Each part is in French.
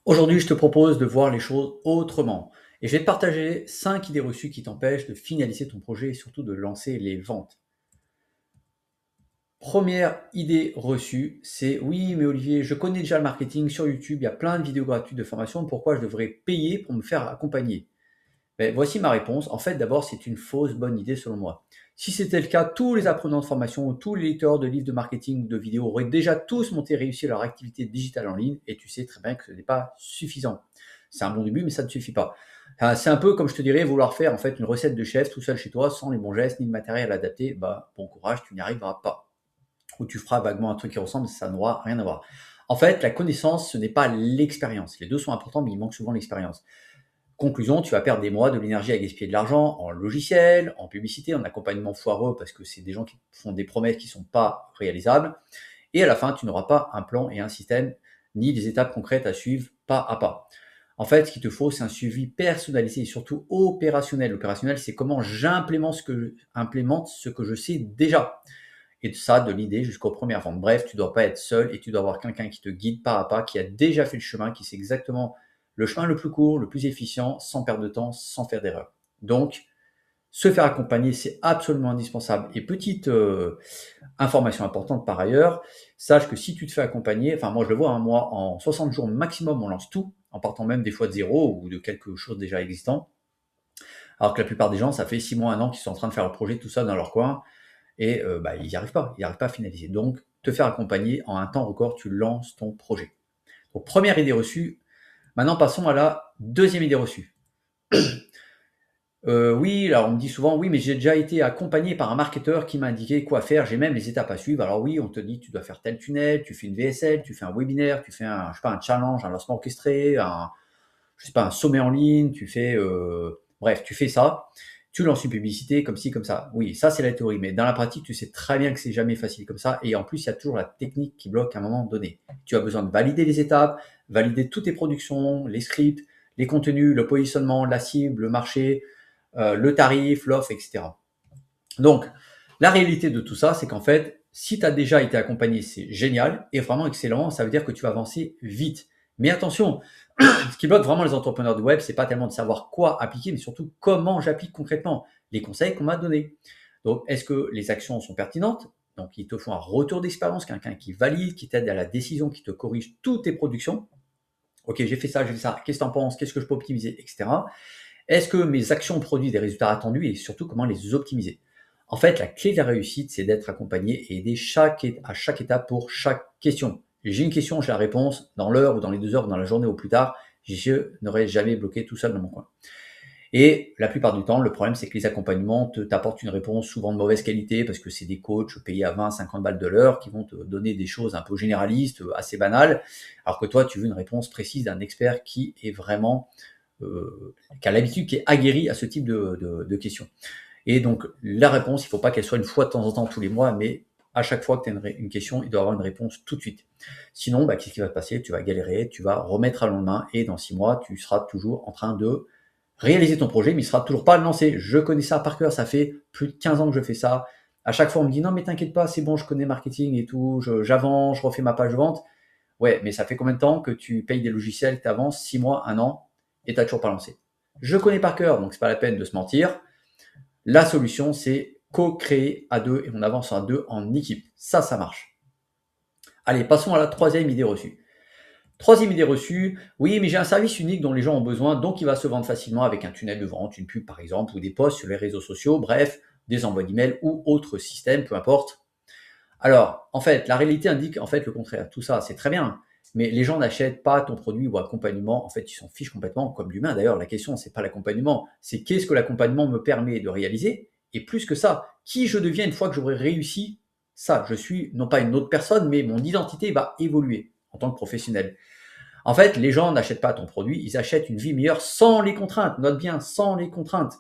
Aujourd'hui, je te propose de voir les choses autrement. Et je vais te partager 5 idées reçues qui t'empêchent de finaliser ton projet et surtout de lancer les ventes. Première idée reçue, c'est oui, mais Olivier, je connais déjà le marketing sur YouTube, il y a plein de vidéos gratuites de formation, pourquoi je devrais payer pour me faire accompagner? Ben, voici ma réponse. En fait, d'abord, c'est une fausse bonne idée selon moi. Si c'était le cas, tous les apprenants de formation ou tous les lecteurs de livres de marketing ou de vidéos auraient déjà tous monté réussi leur activité digitale en ligne et tu sais très bien que ce n'est pas suffisant. C'est un bon début, mais ça ne suffit pas. C'est un peu comme je te dirais vouloir faire en fait une recette de chef tout seul chez toi sans les bons gestes ni le matériel adapté. Bah, bon courage, tu n'y arriveras pas. Ou tu feras vaguement un truc qui ressemble, ça n'aura rien à voir. En fait, la connaissance, ce n'est pas l'expérience. Les deux sont importants, mais il manque souvent l'expérience. Conclusion, tu vas perdre des mois, de l'énergie à gaspiller de l'argent en logiciel, en publicité, en accompagnement foireux parce que c'est des gens qui font des promesses qui ne sont pas réalisables. Et à la fin, tu n'auras pas un plan et un système, ni des étapes concrètes à suivre pas à pas. En fait, ce qu'il te faut, c'est un suivi personnalisé et surtout opérationnel. L'opérationnel, c'est comment implémente ce que je sais déjà. Et de ça, de l'idée jusqu'aux premières ventes. Bref, tu ne dois pas être seul et tu dois avoir quelqu'un qui te guide pas à pas, qui a déjà fait le chemin, qui sait exactement le chemin le plus court, le plus efficient, sans perdre de temps, sans faire d'erreur. Donc, se faire accompagner, c'est absolument indispensable. Et petite information importante par ailleurs, sache que si tu te fais accompagner, enfin moi je le vois, hein, moi en 60 jours maximum, on lance tout, en partant même des fois de zéro ou de quelque chose déjà existant. Alors que la plupart des gens, ça fait 6 mois, 1 an qu'ils sont en train de faire le projet tout ça dans leur coin et bah, ils n'y arrivent pas, à finaliser. Donc, te faire accompagner en un temps record, tu lances ton projet. Donc, première idée reçue. Maintenant, passons à la deuxième idée reçue. Oui, alors on me dit souvent, oui, mais j'ai déjà été accompagné par un marketeur qui m'a indiqué quoi faire, j'ai même les étapes à suivre. Alors oui, on te dit, tu dois faire tel tunnel, tu fais une VSL, tu fais un webinaire, tu fais un, je sais pas, un challenge, un lancement orchestré, je sais pas, un sommet en ligne, bref, tu fais ça, tu lances une publicité comme ci, comme ça. Oui, ça c'est la théorie, mais dans la pratique, tu sais très bien que c'est jamais facile comme ça, et en plus, il y a toujours la technique qui bloque à un moment donné. Tu as besoin de valider les étapes, valider toutes tes productions, les scripts, les contenus, le positionnement, la cible, le marché, le tarif, l'offre, etc. Donc, la réalité de tout ça, c'est qu'en fait, si tu as déjà été accompagné, c'est génial et vraiment excellent. Ça veut dire que tu vas avancer vite. Mais attention, ce qui bloque vraiment les entrepreneurs du web, c'est pas tellement de savoir quoi appliquer, mais surtout comment j'applique concrètement les conseils qu'on m'a donnés. Donc, est-ce que les actions sont pertinentes? Donc, il te faut un retour d'expérience, quelqu'un qui valide, qui t'aide à la décision, qui te corrige toutes tes productions. Ok, j'ai fait ça, j'ai fait ça. Qu'est-ce que tu en penses? Qu'est-ce que je peux optimiser, etc. Est-ce que mes actions produisent des résultats attendus et surtout comment les optimiser? En fait, la clé de la réussite, c'est d'être accompagné et aidé à chaque étape pour chaque question. J'ai une question, j'ai la réponse dans l'heure ou dans les 2 heures ou dans la journée ou plus tard. Je n'aurais jamais bloqué tout seul dans mon coin. Et la plupart du temps, le problème, c'est que les accompagnements t'apportent une réponse souvent de mauvaise qualité parce que c'est des coachs payés à 20, 50 balles de l'heure qui vont te donner des choses un peu généralistes, assez banales, alors que toi, tu veux une réponse précise d'un expert qui est vraiment qui a l'habitude, qui est aguerri à ce type de questions. Et donc, la réponse, il ne faut pas qu'elle soit une fois de temps en temps, tous les mois, mais à chaque fois que tu as une question, il doit y avoir une réponse tout de suite. Sinon, bah, qu'est-ce qui va se passer? Tu vas galérer, tu vas remettre à le lendemain, et dans 6 mois, tu seras toujours en train de réaliser ton projet, mais il ne sera toujours pas lancé. Je connais ça par cœur, ça fait plus de 15 ans que je fais ça. À chaque fois, on me dit non, mais t'inquiète pas, c'est bon, je connais marketing et tout, j'avance, je refais ma page de vente. Ouais, mais ça fait combien de temps que tu payes des logiciels, que tu avances 6 mois, 1 an, et tu n'as toujours pas lancé? Je connais par cœur, donc c'est pas la peine de se mentir. La solution, c'est co-créer à deux et on avance à deux en équipe. Ça marche. Allez, passons à la troisième idée reçue. Troisième idée reçue, oui, mais j'ai un service unique dont les gens ont besoin, donc il va se vendre facilement avec un tunnel de vente, une pub par exemple, ou des posts sur les réseaux sociaux, bref, des envois d'emails ou autres systèmes, peu importe. Alors, en fait, la réalité indique en fait le contraire. Tout ça, c'est très bien, mais les gens n'achètent pas ton produit ou accompagnement. En fait, ils s'en fichent complètement, comme l'humain. D'ailleurs, la question, c'est pas l'accompagnement, c'est qu'est-ce que l'accompagnement me permet de réaliser. Et plus que ça, qui je deviens une fois que j'aurai réussi ça. Je suis non pas une autre personne, mais mon identité va évoluer en tant que professionnel. En fait, les gens n'achètent pas ton produit, ils achètent une vie meilleure sans les contraintes. Note bien, sans les contraintes.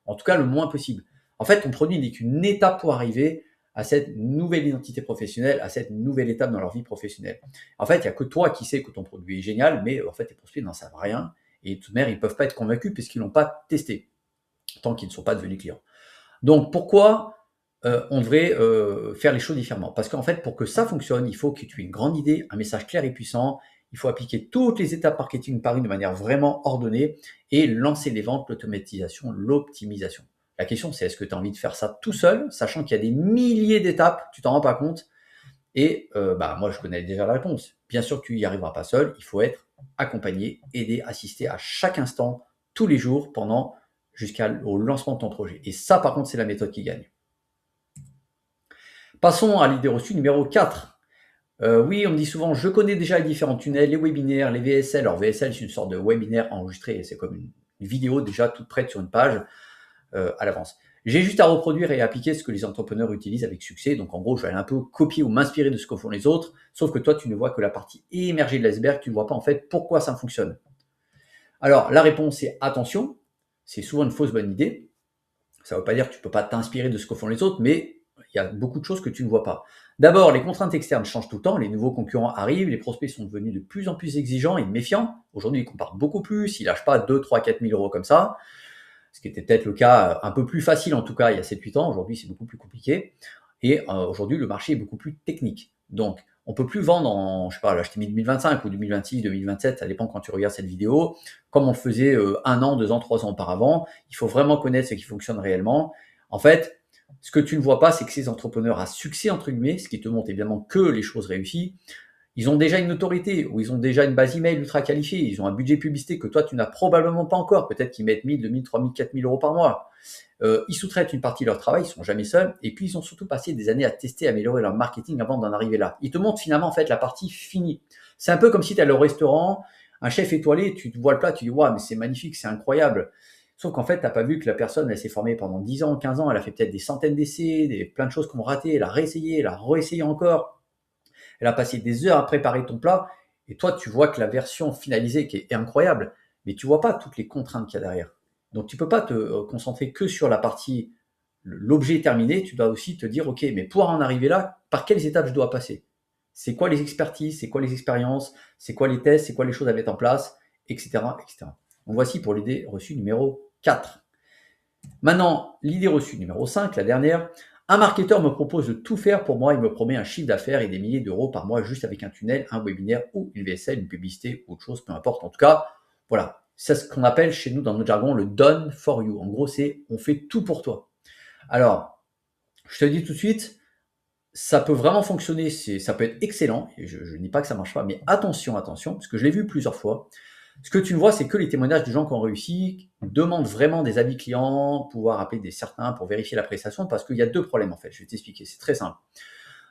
En tout cas, le moins possible. En fait, ton produit n'est qu'une étape pour arriver à cette nouvelle identité professionnelle, à cette nouvelle étape dans leur vie professionnelle. En fait, il n'y a que toi qui sais que ton produit est génial, mais en fait, tes prospects n'en savent rien. Et de toute manière, ils ne peuvent pas être convaincus puisqu'ils ne l'ont pas testé, tant qu'ils ne sont pas devenus clients. Donc, pourquoi on devrait faire les choses différemment? Parce qu'en fait, pour que ça fonctionne, il faut que tu aies une grande idée, un message clair et puissant. Il faut appliquer toutes les étapes marketing par une de manière vraiment ordonnée et lancer les ventes, l'automatisation, l'optimisation. La question, c'est est-ce que tu as envie de faire ça tout seul, sachant qu'il y a des milliers d'étapes, tu t'en rends pas compte? Et moi, je connais déjà la réponse. Bien sûr que tu n'y arriveras pas seul, il faut être accompagné, aidé, assisté à chaque instant, tous les jours, jusqu'au lancement de ton projet. Et ça, par contre, c'est la méthode qui gagne. Passons à l'idée reçue numéro 4. Oui, on me dit souvent, je connais déjà les différents tunnels, les webinaires, les VSL. Alors VSL, c'est une sorte de webinaire enregistré, c'est comme une vidéo déjà toute prête sur une page à l'avance. J'ai juste à reproduire et à appliquer ce que les entrepreneurs utilisent avec succès. Donc en gros, je vais aller un peu copier ou m'inspirer de ce que font les autres, sauf que toi, tu ne vois que la partie émergée de l'iceberg, tu ne vois pas en fait pourquoi ça fonctionne. Alors la réponse est attention, c'est souvent une fausse bonne idée. Ça ne veut pas dire que tu ne peux pas t'inspirer de ce que font les autres, mais il y a beaucoup de choses que tu ne vois pas. D'abord, les contraintes externes changent tout le temps, les nouveaux concurrents arrivent, les prospects sont devenus de plus en plus exigeants et méfiants. Aujourd'hui, ils comparent beaucoup plus, ils lâchent pas 2, 3, 4 000 euros comme ça, ce qui était peut-être le cas un peu plus facile en tout cas il y a 7-8 ans. Aujourd'hui, c'est beaucoup plus compliqué. Et aujourd'hui, le marché est beaucoup plus technique. Donc, on ne peut plus vendre en, je sais pas, là, je t'ai mis 2025 ou 2026, 2027, ça dépend quand tu regardes cette vidéo, comme on le faisait 1 an, 2 ans, 3 ans auparavant. Il faut vraiment connaître ce qui fonctionne réellement. En fait, ce que tu ne vois pas, c'est que ces entrepreneurs à succès, entre guillemets, ce qui te montre évidemment que les choses réussies, ils ont déjà une autorité ou ils ont déjà une base email ultra qualifiée, ils ont un budget publicité que toi, tu n'as probablement pas encore. Peut-être qu'ils mettent 1000, 2000, 3000, 4000 euros par mois. Ils sous-traitent une partie de leur travail, ils ne sont jamais seuls. Et puis, ils ont surtout passé des années à tester, à améliorer leur marketing avant d'en arriver là. Ils te montrent finalement en fait la partie finie. C'est un peu comme si tu allais au restaurant, un chef étoilé, tu vois le plat, tu dis « Waouh, mais c'est magnifique, c'est incroyable ». Sauf qu'en fait, tu n'as pas vu que la personne, elle s'est formée pendant 10 ans, 15 ans, elle a fait peut-être des centaines d'essais, plein de choses qu'on raté, elle a réessayé, elle a réessayé encore. Elle a passé des heures à préparer ton plat, et toi, tu vois que la version finalisée qui est incroyable, mais tu vois pas toutes les contraintes qu'il y a derrière. Donc, tu peux pas te concentrer que sur la partie, l'objet terminé, tu dois aussi te dire, ok, mais pour en arriver là, par quelles étapes je dois passer? C'est quoi les expertises, c'est quoi les expériences, c'est quoi les tests, c'est quoi les choses à mettre en place, etc. etc. Donc, voici pour l'idée reçue numéro 4. Maintenant, l'idée reçue numéro 5, la dernière. Un marketeur me propose de tout faire pour moi, il me promet un chiffre d'affaires et des milliers d'euros par mois juste avec un tunnel, un webinaire ou une VSL, une publicité ou autre chose, peu importe. En tout cas, voilà, c'est ce qu'on appelle chez nous dans notre jargon le done for you. En gros, c'est on fait tout pour toi. Alors, je te dis tout de suite, ça peut vraiment fonctionner, ça peut être excellent, et je ne dis pas que ça ne marche pas, mais attention, parce que je l'ai vu plusieurs fois. Ce que tu ne vois, c'est que les témoignages de gens qui ont réussi, demandent vraiment des avis clients, pouvoir appeler certains pour vérifier la prestation, parce qu'il y a 2 problèmes en fait, je vais t'expliquer, c'est très simple.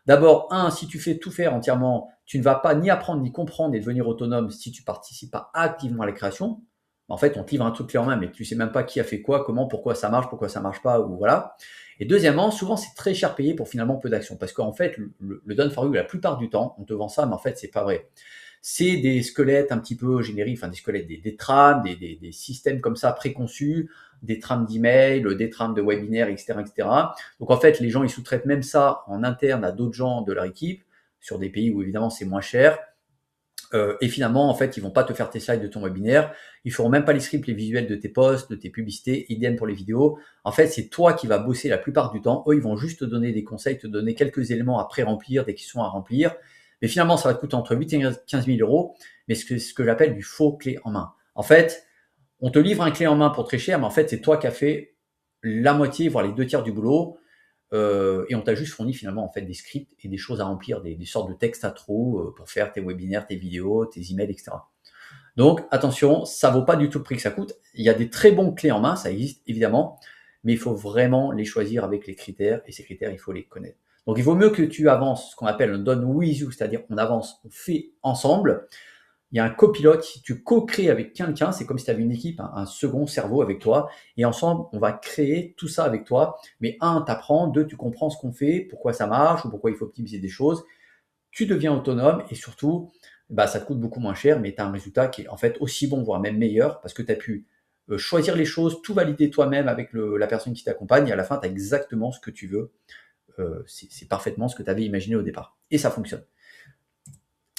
D'abord, si tu fais tout faire entièrement, tu ne vas pas ni apprendre ni comprendre et devenir autonome si tu ne participes pas activement à la création. En fait, on te livre un truc clé en main, mais tu ne sais même pas qui a fait quoi, comment, pourquoi ça marche pas, ou voilà. Et deuxièmement, souvent, c'est très cher payé pour finalement peu d'action, parce qu'en fait, le done for you, la plupart du temps, on te vend ça, mais en fait, c'est pas vrai. C'est des squelettes un petit peu génériques, enfin des squelettes, des trames, des systèmes comme ça préconçus, des trames d'email, des trames de webinaire, etc., etc. Donc en fait, les gens, ils sous-traitent même ça en interne à d'autres gens de leur équipe, sur des pays où évidemment c'est moins cher. Et finalement, en fait, ils vont pas te faire tes slides de ton webinaire. Ils feront même pas les scripts, les visuels de tes posts, de tes publicités, idem pour les vidéos. En fait, c'est toi qui vas bosser la plupart du temps. Eux, ils vont juste te donner des conseils, te donner quelques éléments à pré-remplir, des questions à remplir. Mais finalement, ça va te coûter entre 8 et 15 000 euros. Mais ce que j'appelle du faux clé en main. En fait, on te livre un clé en main pour très cher, mais en fait, c'est toi qui as fait la moitié, voire les 2 tiers du boulot. Et on t'a juste fourni finalement en fait des scripts et des choses à remplir, des sortes de textes à trous pour faire tes webinaires, tes vidéos, tes emails, etc. Donc attention, ça vaut pas du tout le prix que ça coûte. Il y a des très bons clés en main, ça existe évidemment, mais il faut vraiment les choisir avec les critères, et ces critères, il faut les connaître. Donc il vaut mieux que tu avances, ce qu'on appelle un done with you, c'est-à-dire on avance, on fait ensemble. Il y a un copilote, si tu co-crées avec quelqu'un, c'est comme si tu avais une équipe, un second cerveau avec toi, et ensemble, on va créer tout ça avec toi. Mais 1, tu apprends, 2, tu comprends ce qu'on fait, pourquoi ça marche, ou pourquoi il faut optimiser des choses. Tu deviens autonome, et surtout, ça te coûte beaucoup moins cher, mais tu as un résultat qui est en fait aussi bon, voire même meilleur, parce que tu as pu choisir les choses, tout valider toi-même avec la personne qui t'accompagne, et à la fin, tu as exactement ce que tu veux. C'est parfaitement ce que tu avais imaginé au départ. Et ça fonctionne.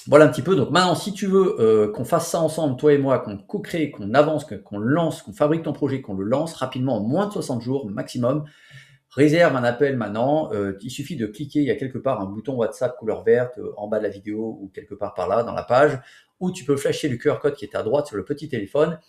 Voilà un petit peu. Donc maintenant, si tu veux qu'on fasse ça ensemble, toi et moi, qu'on co-crée, qu'on avance, qu'on lance, qu'on fabrique ton projet, qu'on le lance rapidement en moins de 60 jours maximum, réserve un appel maintenant. Il suffit de cliquer, il y a quelque part un bouton WhatsApp couleur verte en bas de la vidéo ou quelque part par là dans la page, ou tu peux flasher le QR code qui est à droite sur le petit téléphone.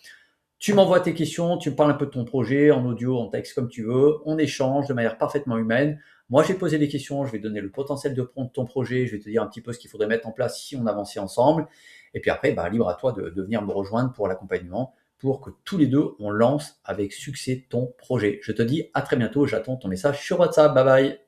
Tu m'envoies tes questions, tu me parles un peu de ton projet, en audio, en texte, comme tu veux. On échange de manière parfaitement humaine. Moi, j'ai posé des questions, je vais donner le potentiel de ton projet, je vais te dire un petit peu ce qu'il faudrait mettre en place si on avançait ensemble. Et puis après, libre à toi de venir me rejoindre pour l'accompagnement, pour que tous les deux, on lance avec succès ton projet. Je te dis à très bientôt, j'attends ton message sur WhatsApp. Bye bye.